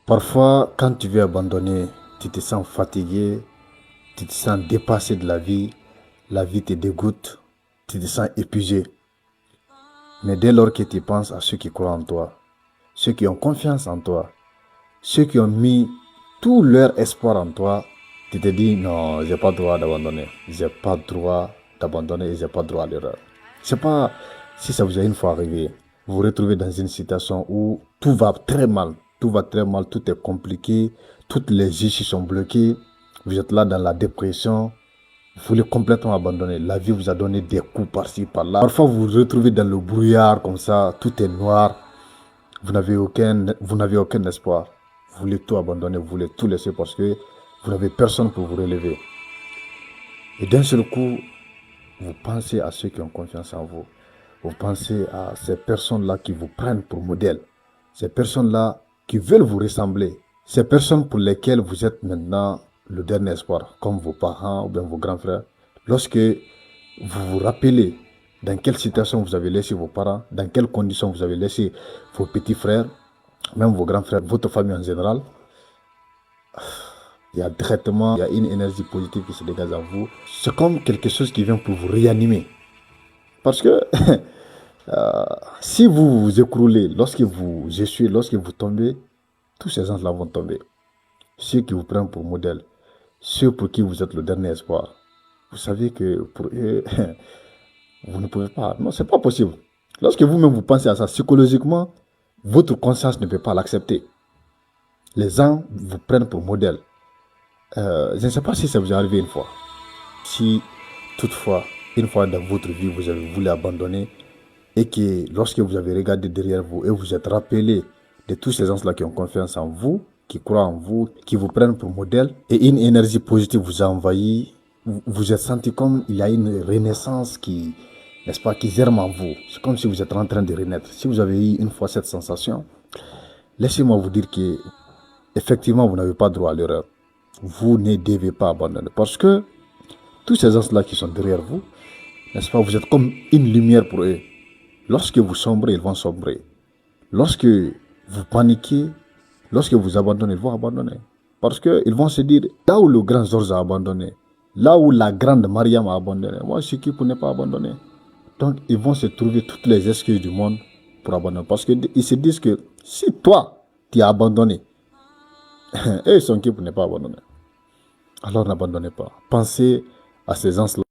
Parfois, quand tu veux abandonner, tu te sens fatigué, tu te sens dépassé de la vie te dégoûte, tu te sens épuisé. Mais dès lors que tu penses à ceux qui croient en toi, ceux qui ont confiance en toi, ceux qui ont mis tout leur espoir en toi, tu te dis non, j'ai pas le droit d'abandonner. J'ai pas le droit d'abandonner et j'ai pas le droit à l'erreur. Je sais pas si ça vous est une fois arrivé. Vous vous retrouvez dans une situation où tout va très mal. Tout va très mal, tout est compliqué, toutes les issues sont bloquées. Vous êtes là dans la dépression. Vous voulez complètement abandonner. La vie vous a donné des coups par-ci, par-là. Parfois, vous vous retrouvez dans le brouillard comme ça, tout est noir. Vous n'avez aucun espoir. Vous voulez tout abandonner, vous voulez tout laisser parce que vous n'avez personne pour vous relever. Et d'un seul coup, vous pensez à ceux qui ont confiance en vous. Vous pensez à ces personnes-là qui vous prennent pour modèle. Ces personnes-là qui veulent vous ressembler. Ces personnes pour lesquelles vous êtes maintenant le dernier espoir, comme vos parents ou bien vos grands frères. Lorsque vous vous rappelez dans quelle situation vous avez laissé vos parents, dans quelles conditions vous avez laissé vos petits frères, même vos grands frères, votre famille en général, il y a directement, il y a une énergie positive qui se dégage en vous. C'est comme quelque chose qui vient pour vous réanimer. Parce que si vous vous écroulez, lorsque vous échouez, lorsque vous tombez, tous ces gens-là vont tomber. Ceux qui vous prennent pour modèle, ceux pour qui vous êtes le dernier espoir. Vous savez que pour eux, vous ne pouvez pas. Non, c'est pas possible. Lorsque vous-même vous pensez à ça psychologiquement, votre conscience ne peut pas l'accepter. Les gens vous prennent pour modèle. Je ne sais pas si ça vous est arrivé une fois. Si toutefois, une fois dans votre vie, vous avez voulu abandonner et que lorsque vous avez regardé derrière vous et vous êtes rappelé de tous ces gens-là qui ont confiance en vous, qui croient en vous, qui vous prennent pour modèle et une énergie positive vous a envahi, vous vous êtes senti comme il y a une renaissance qui, n'est-ce pas, qui germe en vous. C'est comme si vous êtes en train de renaître. Si vous avez eu une fois cette sensation, laissez-moi vous dire que effectivement, vous n'avez pas droit à l'erreur. Vous ne devez pas abandonner parce que tous ces gens-là qui sont derrière vous, n'est-ce pas, vous êtes comme une lumière pour eux. Lorsque vous sombrez, ils vont sombrer. Lorsque vous paniquez, lorsque vous abandonnez, ils vont abandonner. Parce qu'ils vont se dire, là où le grand Georges a abandonné, là où la grande Mariam a abandonné, moi je suis qui pour ne pas abandonner. Donc ils vont se trouver toutes les excuses du monde pour abandonner. Parce qu'ils se disent que si toi, tu as abandonné, eux ils sont qui pour ne pas abandonner. Alors n'abandonnez pas. Pensez à ces gens-là.